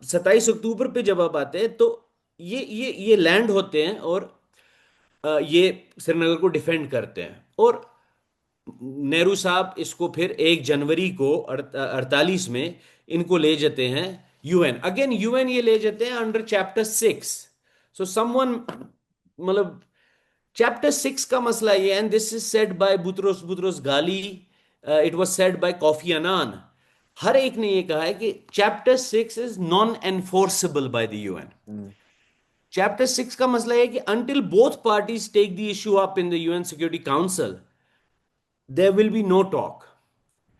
27 अक्टूबर पे जब आप आते हैं तो ये लैंड होते हैं और ये श्रीनगर को डिफेंड करते हैं। और नेहरू साहब इसको फिर 1 जनवरी को 48 में इनको ले जाते हैं यूएन। अगेन यूएन ये ले जाते हैं अंडर चैप्टर 6। सो समवन मतलब चैप्टर 6 का मसला ये, and this is said by Boutros Boutros Ghali, it was said by Kofi Annan. हर एक ने ये कहा है कि chapter 6 is non enforceable by the UN. Hmm. Chapter 6 का मसला है कि until both parties take the issue up in the UN security council there will be no talk.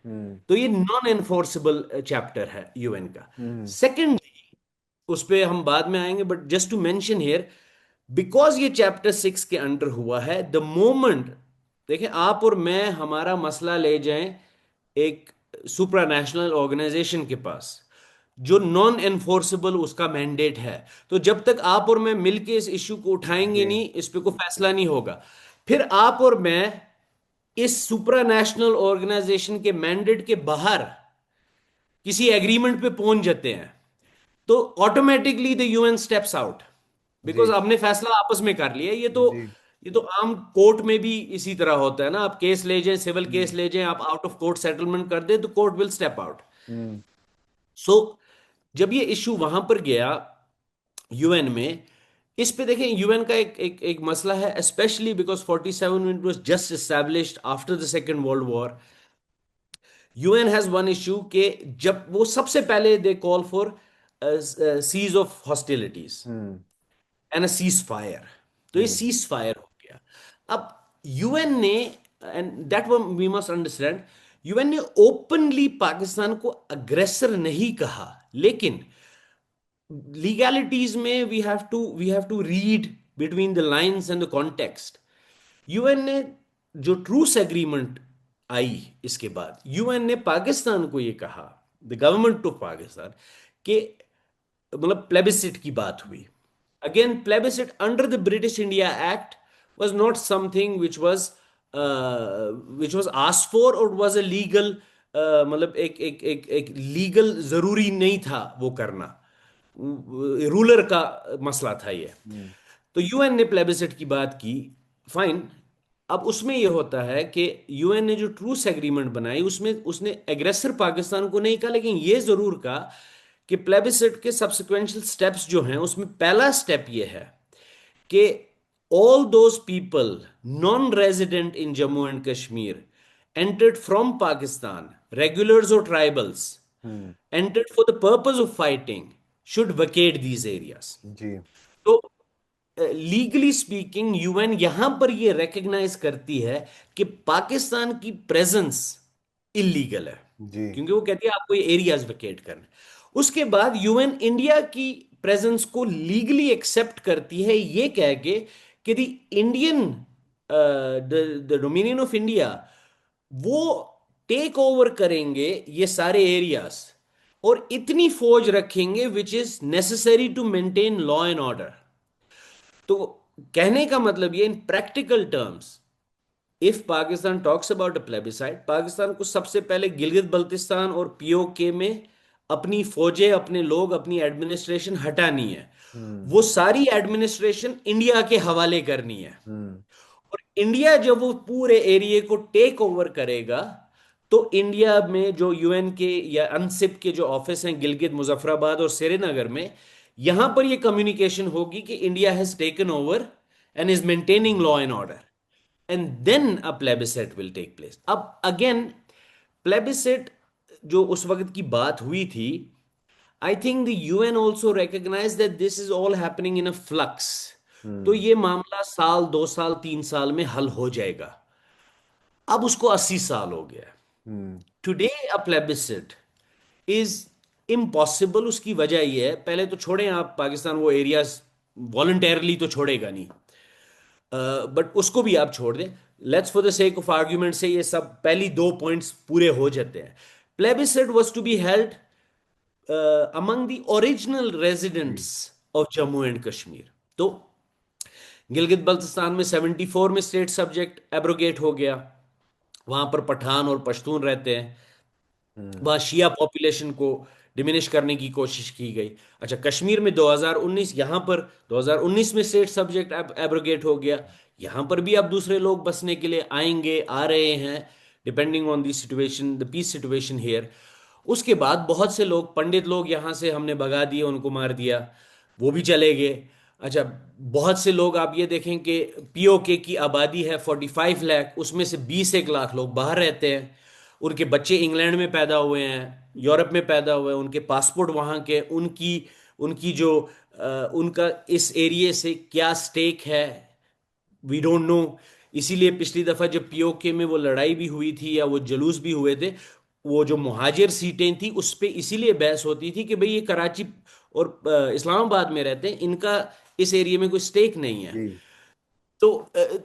Hmm. तो ये नॉन एनफोर्सेबल चैप्टर है यूएन का। Hmm. Second, उस पे हम बाद में आएंगे, but just to mention here, because ये चैप्टर 6 के अंडर हुआ है, द मोमेंट देखें आप और मैं हमारा मसला ले जाएं एक सुप्रा नेशनल ऑर्गेनाइजेशन के पास जो नॉन एनफोर्सेबल उसका मैंडेट है, तो जब तक आप और मैं मिलके इस इश्यू को उठाएंगे जी। नहीं, इस पे कोई फैसला नहीं होगा। फिर आप और मैं इस सुप्रा नेशनल ऑर्गेनाइजेशन के मैंडेट के बाहर किसी एग्रीमेंट पे पहुंच जाते हैं, तो automatically the UN steps out. Because जी। हमने फैसला आपस में कर लिया। जी। ये तो आम कोर्ट में भी इसी तरह होता है ना, आप केस ले जाएं, सिविल केस हम्म। ले जाएं, आप आउट ऑफ कोर्ट सेटलमेंट कर दें तो कोर्ट विल स्टेप आउट। हम्म। सो जब ये इशू वहां पर गया यूएन में, इस पे देखें यूएन का एक मसला है, specially because 47 it was just established after the second world war. UN has one issue कि जब वो सबसे पहले they call for cease of hostilities hmm. And a ceasefire. तो ये हम्म। सीज फायर हो गया। अब यूएन ने, and that we must understand, UN ने ओपनली पाकिस्तान को अग्रेसर नहीं कहा, लेकिन लीगैलिटीज में we have to read between the lines and the context. UN ने जो ट्रूस एग्रीमेंट आई, इसके बाद यूएन ने पाकिस्तान को ये कहा, द गवर्नमेंट ऑफ पाकिस्तान, कि मतलब प्लेबिसिट की बात हुई। Again plebiscite under the British India act was not something which was asked for और वाज अ लीगल, मतलब एक लीगल जरूरी नहीं था वो करना, रूलर का मसला था ये। हम्म। तो यूएन ने प्लेबिसिट की बात की, फाइन। अब उसमें यह होता है कि यूएन ने जो ट्रूस एग्रीमेंट बनाई उसमें उसने एग्रेसर पाकिस्तान को नहीं कहा, लेकिन यह जरूर कहा कि प्लेबिसिट के सब्सिक्वेंशियल स्टेप्स जो हैं उसमें पहला स्टेप यह है कि all those people non resident in Jammu and Kashmir entered from Pakistan, regulars और tribals hmm. Entered for the purpose of fighting, should vacate these areas. जी। तो लीगली स्पीकिंग यूएन यहां पर यह रिकग्नाइज करती है कि पाकिस्तान की प्रेजेंस इलीगल है, जी। क्योंकि वो कहती है आपको ये एरियाज वेकेट करने। उसके बाद यूएन इंडिया की प्रेजेंस को लीगली एक्सेप्ट करती है, ये कह के कि the Indian, the dominion of India, वो टेक ओवर करेंगे ये सारे एरियाज और इतनी फौज रखेंगे which is necessary to maintain law and order. तो कहने का मतलब ये, in practical terms, if Pakistan talks about a plebiscite, Pakistan को सबसे पहले गिलगित बल्तिस्तान और पीओके में अपनी फौजें, अपने लोग, अपनी एडमिनिस्ट्रेशन हटानी है। हम्म। वो सारी एडमिनिस्ट्रेशन इंडिया के हवाले करनी है। हम्म। और इंडिया जब वो पूरे एरिया को टेक ओवर करेगा, तो इंडिया में जो यूएन के या अनसिप के जो ऑफिस हैं गिलगित, मुजफ्फराबाद और श्रीनगर में, यहां पर ये कम्युनिकेशन होगी कि India has taken over and is maintaining law and order, and then a plebiscite will take place. अब अगेन प्लेबिसेट जो उस वक्त की बात हुई थी, I think the UN also recognise that this is all happening in a flux. तो हम्म। ये मामला साल, 2 साल, 3 साल में हल हो जाएगा। अब उसको 80 साल हो गया। हम्म। Today a plebiscite is impossible. उसकी वजह यह है, पहले तो छोड़ें आप, पाकिस्तान वो एरियाज वॉलंटरली तो छोड़ेगा नहीं, बट उसको भी आप छोड़ दें, let's for the sake of argument से ये सब पहली 2 पॉइंट्स पूरे हो जाते हैं। Plebiscite was to be held among the original जी। Residents of Jammu and Kashmir. तो गिलगित बल्तिस्तान में 74 में स्टेट सब्जेक्ट एब्रोगेट हो गया, वहां पर पठान और पश्तून रहते हैं। हम्म। वहाँ शिया पॉपुलेशन को डिमिनिश करने की कोशिश की गई। अच्छा, कश्मीर में 2019, यहाँ पर 2019 में स्टेट सब्जेक्ट एब्रोगेट हो गया। यहाँ पर भी अब दूसरे लोग बसने के लिए आएंगे, आ रहे हैं, depending on the situation, the peace situation here. उसके बाद बहुत से लोग, पंडित लोग यहाँ से हमने भगा दिए, उनको मार दिया, वो भी चले गए। अच्छा, बहुत से लोग आप ये देखें कि पीओके की आबादी है 45 लाख, उसमें से 21 लाख लोग बाहर रहते हैं। उनके बच्चे इंग्लैंड में पैदा हुए हैं, यूरोप में पैदा हुए हैं, उनके पासपोर्ट वहाँ के, उनकी उनकी जो उनका इस एरिया से क्या स्टेक है, वी डोंट नो। इसीलिए पिछली दफा जब पीओके में वो लड़ाई भी हुई थी या वो जुलूस भी हुए थे, वो जो मुहाजिर सीटें थी उस पे इसीलिए बहस होती थी कि भाई ये कराची और इस्लामाबाद में रहते हैं, इनका इस एरिया में कोई स्टेक नहीं है। जी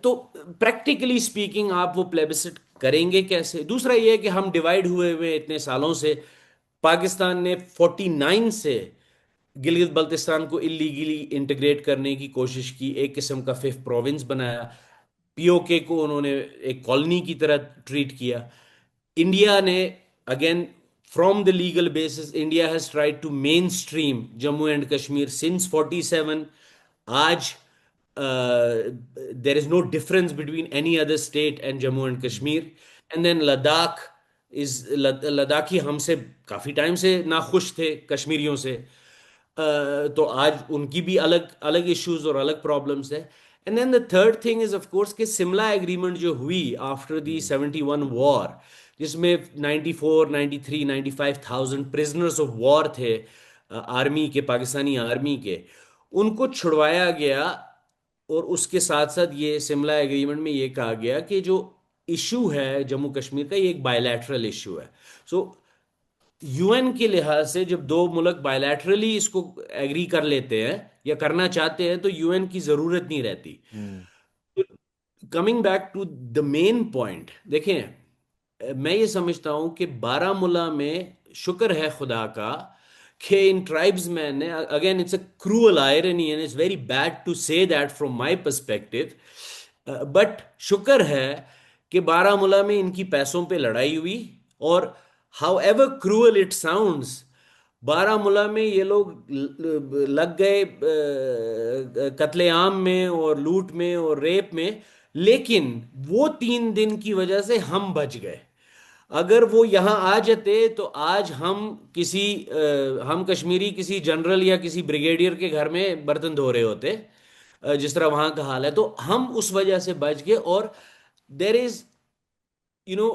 तो प्रैक्टिकली स्पीकिंग आप वो प्लेबिसिट करेंगे कैसे? दूसरा ये है कि हम डिवाइड हुए हुए इतने सालों से। पाकिस्तान ने 49 से गिलगित बल्तिस्तान को इलीगली इंटीग्रेट करने की कोशिश की, एक किस्म का फिफ्थ प्रोविंस बनाया। पीओके को उन्होंने एक कॉलोनी की तरह ट्रीट किया। इंडिया ने, again from the legal basis, India has tried to mainstream Jammu and Kashmir since 47। आज there is no difference between any other state and Jammu and Kashmir. And then Ladakh is, Ladakhi हमसे काफी टाइम से नाखुश थे कश्मीरियों से। तो आज उनकी भी अलग अलग इश्यूज और अलग प्रॉब्लम्स है। And then the third thing is of course कि सिमला एग्रीमेंट जो हुई आफ्टर दी 71 वॉर, जिसमें 94, 93, 95,000 प्रिजनर्स ऑफ वॉर थे, आर्मी के, पाकिस्तानी आर्मी के, उनको छुड़वाया गया। और उसके साथ साथ ये सिमला एग्रीमेंट में ये कहा गया कि जो इशू है जम्मू कश्मीर का, ये एक बायलैटरल इशू है। सो यूएन के लिहाज से जब दो मुल्क बायलैटरली इसको एग्री कर लेते हैं या करना चाहते हैं, तो यूएन की जरूरत नहीं रहती। Hmm coming back to the main point, देखें, मैं ये समझता हूं कि बारामूला में शुक्र है खुदा का कि इन ट्राइब्समैन ने, again it's a cruel irony and it's very bad to say that from my perspective, but शुक्र है कि बारामूला में इनकी पैसों पे लड़ाई हुई। और how ever cruel it sounds, Baramulla में ये लोग लग गए कत्लेआम में और लूट में और रेप में, लेकिन वो 3 दिन की वजह से हम बच गए। अगर वो यहाँ आ जाते तो आज हम किसी हम कश्मीरी किसी जनरल या किसी ब्रिगेडियर के घर में बर्तन धो रहे होते, जिस तरह वहां का हाल है। तो हम उस वजह से बच गए। और there is, you know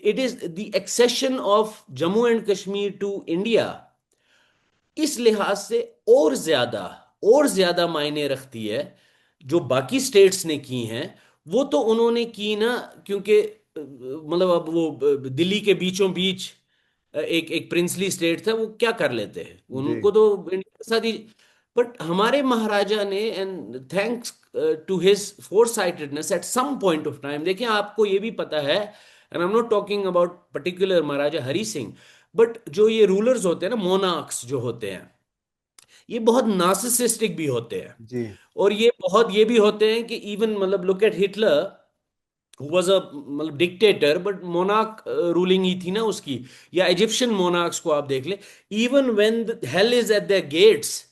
it is the accession of Jammu and Kashmir to India, इस लिहाज से और ज्यादा मायने रखती है। जो बाकी स्टेट्स ने की हैं वो तो उन्होंने की ना, क्योंकि मतलब अब वो दिल्ली के बीचों बीच एक एक प्रिंसली स्टेट था, वो क्या कर लेते हैं, जी उनको तो इंडिया के साथ ही। बट हमारे महाराजा ने, and thanks to his foresightedness, at some point of time, देखिए आपको ये भी पता है, and I am not talking about particular Maharaja Hari Singh, but जो ये रूलर्स होते हैं ना, मोनार्क्स जो होते हैं, ये बहुत नार्सिसिस्टिक भी होते हैं। जी और ये भी होते हैं कि इवन, मतलब look at Hitler, who was a, मतलब डिक्टेटर, बट मोनार्क रूलिंग ही थी ना उसकी। या इजिप्शियन मोनार्क्स को आप देख ले, even when the hell is at their gates,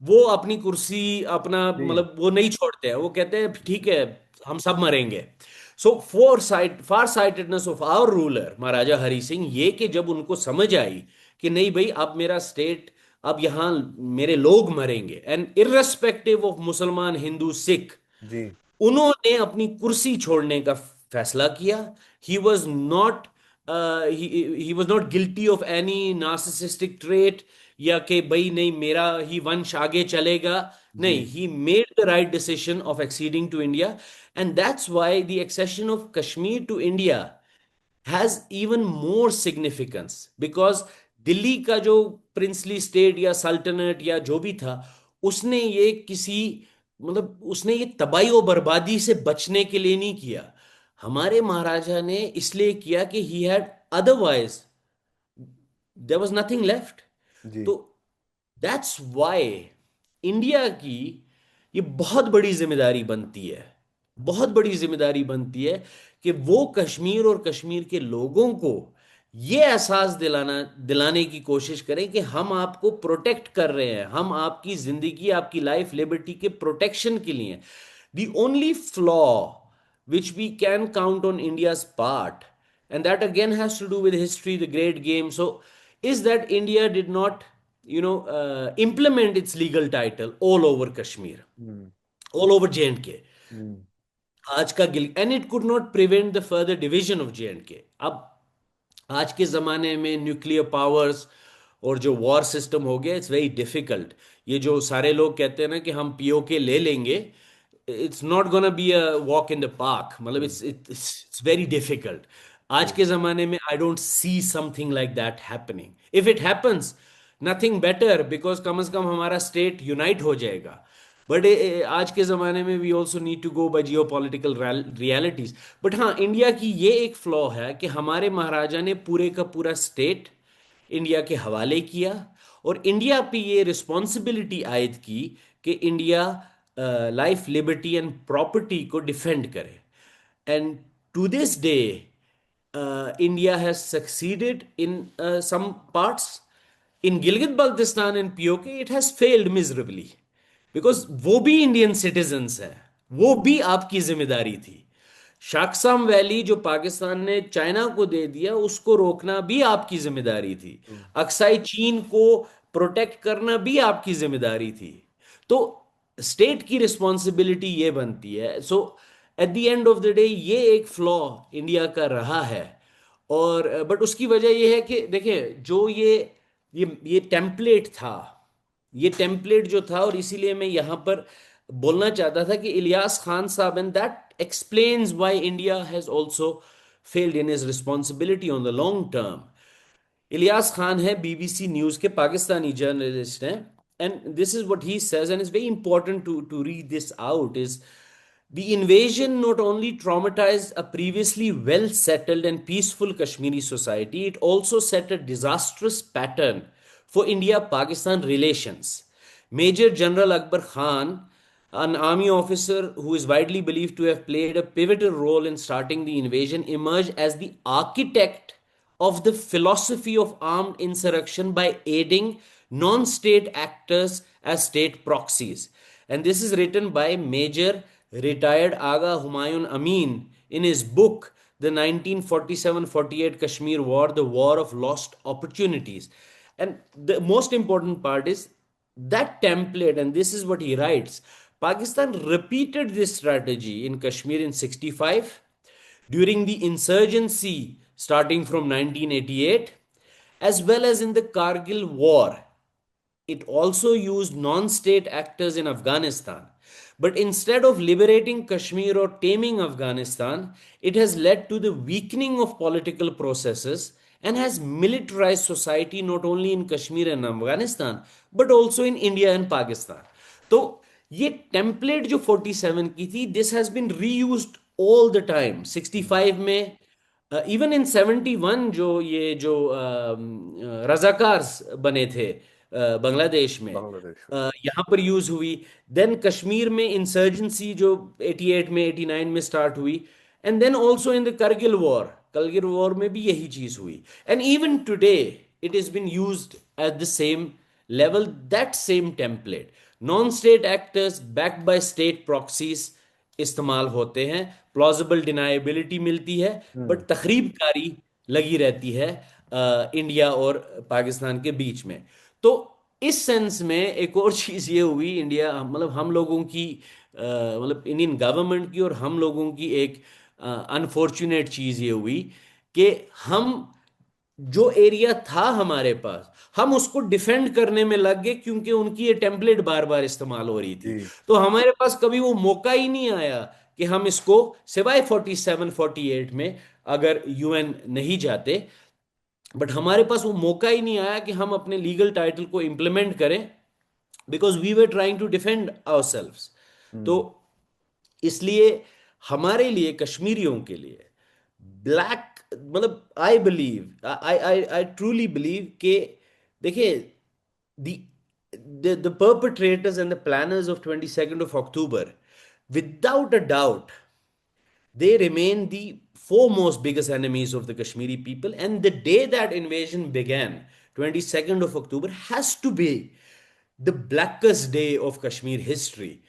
वो अपनी कुर्सी, अपना जी मतलब वो नहीं छोड़ते हैं, वो कहते हैं ठीक है, हम सब मरेंगे। So far sightedness of our ruler Maharaja Hari Singh, ये कि जब उनको समझ आई कि नहीं भाई, अब मेरा स्टेट, अब यहाँ मेरे लोग मरेंगे, एंड इररेस्पेक्टिव ऑफ मुसलमान, हिंदू, सिख, जी उन्होंने अपनी कुर्सी छोड़ने का फैसला किया। He was not he was not guilty of any narcissistic trait, या कि भाई नहीं मेरा ही वंश आगे चलेगा। जी नहीं, he made the right decision of acceding to India. And that's why the accession of Kashmir to India has even more significance, because Delhi का जो प्रिंसली स्टेट या सल्तनत या जो भी था, उसने ये किसी, मतलब उसने ये तबाही और बर्बादी से बचने के लिए नहीं किया। हमारे महाराजा ने इसलिए किया कि he had, otherwise there was nothing left. जी तो दैट्स व्हाई इंडिया की ये बहुत बड़ी जिम्मेदारी बनती है, बहुत बड़ी जिम्मेदारी बनती है कि वो कश्मीर और कश्मीर के लोगों को ये एहसास दिलाने की कोशिश करें कि हम आपको प्रोटेक्ट कर रहे हैं, हम आपकी जिंदगी, आपकी लाइफ लिबर्टी के प्रोटेक्शन के लिए। The only flaw which we can count on India's part, and that again has to do with history, the great game, so is that India did not, implement its legal title all over Kashmir, hmm. all over J&K, हम्म। आज का Gill, and it could not prevent the further division of J&K। अब आज के ज़माने में nuclear powers और जो war system हो गया, इट्स वेरी डिफिकल्ट। ये जो सारे लोग कहते हैं ना कि हम पीओके ले लेंगे, it's not gonna be a walk in the park, मतलब हम्म। It's very difficult. आज हम्म। के ज़माने में I don't see something like that happening. If it happens, nothing better, because कम से कम हमारा स्टेट यूनाइट हो जाएगा। बट आज के ज़माने में we also need to go by geopolitical realities. But हाँ, इंडिया की ये एक फ्लॉ है कि हमारे महाराजा ने पूरे का पूरा स्टेट इंडिया के हवाले किया, और इंडिया पे ये रिस्पॉन्सिबिलिटी आयद की कि India life liberty and property को डिफेंड करे। And to this day India has succeeded in some parts. In Gilgit Baltistan and POK, it has failed miserably. Because वो भी इंडियन सिटीजन्स है, वो भी आपकी जिम्मेदारी थी। शाकसाम वैली जो पाकिस्तान ने चाइना को दे दिया, उसको रोकना भी आपकी जिम्मेदारी थी। हम्म। अक्साई चीन को प्रोटेक्ट करना भी आपकी जिम्मेदारी थी। तो स्टेट की रिस्पॉन्सिबिलिटी ये बनती है। So at the end of the day ये एक फ्लॉ इंडिया का रहा है। और बट उसकी वजह ये है कि देखिए, जो ये टेम्पलेट था, ये टेम्पलेट जो था, और इसीलिए मैं यहां पर बोलना चाहता था कि इलियास खान साहब, and that explains why India has also failed in his responsibility on the long term. Ilyas Khan है बीबीसी न्यूज के पाकिस्तानी जर्नलिस्ट हैं, and this is what he says, and it's very important to read this out. Is the invasion not only traumatized a previously well settled and peaceful Kashmiri society, it also set a disastrous pattern for India Pakistan relations. Major General Akbar Khan, an army officer who is widely believed to have played a pivotal role in starting the invasion, emerged as the architect of the philosophy of armed insurrection by aiding non state actors as state proxies. And this is written by Major retired Aga Humayun Amin in his book, The 1947-48 Kashmir War, The War of Lost Opportunities. And the most important part is that template, and this is what he writes. Pakistan repeated this strategy in Kashmir in 65, during the insurgency starting from 1988, as well as in the Kargil War. It also used non state actors in Afghanistan. But instead of liberating Kashmir or taming Afghanistan, it has led to the weakening of political processes and has militarized society not only in Kashmir and Afghanistan but also in India and Pakistan. तो ये template जो 47 की थी, this has been reused all the time. 65 में, even in 71, जो रजाकार बने थे बांग्लादेश में, बांग्लादेश। यहाँ पर यूज हुई। देन कश्मीर में इंसर्जेंसी जो 88 में 89 में स्टार्ट हुई, and then also in the Kargil war में भी यही चीज हुई। And even today it is been used at the same level, that same template. Non state actors backed by state proxies इस्तेमाल होते हैं, प्लॉजिबल डिनाइबिलिटी मिलती है, हम्म। बट तखरीबकारी लगी रहती है इंडिया और पाकिस्तान के बीच में। तो इस सेंस में एक और चीज ये हुई, इंडिया मतलब हम लोगों की, मतलब इंडियन गवर्नमेंट की और हम लोगों की एक अनफॉर्चुनेट चीज ये हुई कि हम, जो एरिया था हमारे पास, हम उसको डिफेंड करने में लग गए, क्योंकि उनकी ये टेम्पलेट बार बार इस्तेमाल हो रही थी। जी। तो हमारे पास कभी वो मौका ही नहीं आया कि हम इसको, सिवाय 47 48 में, अगर यूएन नहीं जाते, बट हमारे पास वो मौका ही नहीं आया कि हम अपने लीगल टाइटल को इम्प्लीमेंट करें, because we were trying to defend ourselves. तो हम्म। इसलिए हमारे लिए, कश्मीरियों के लिए, ब्लैक, मतलब I believe, I I I truly believe कि देखिए, the the perpetrators and the planners of 22nd of October, without a doubt, They remain the foremost biggest enemies of the Kashmiri people. And the day that invasion began, 22nd of October, has to be the blackest day of Kashmir history.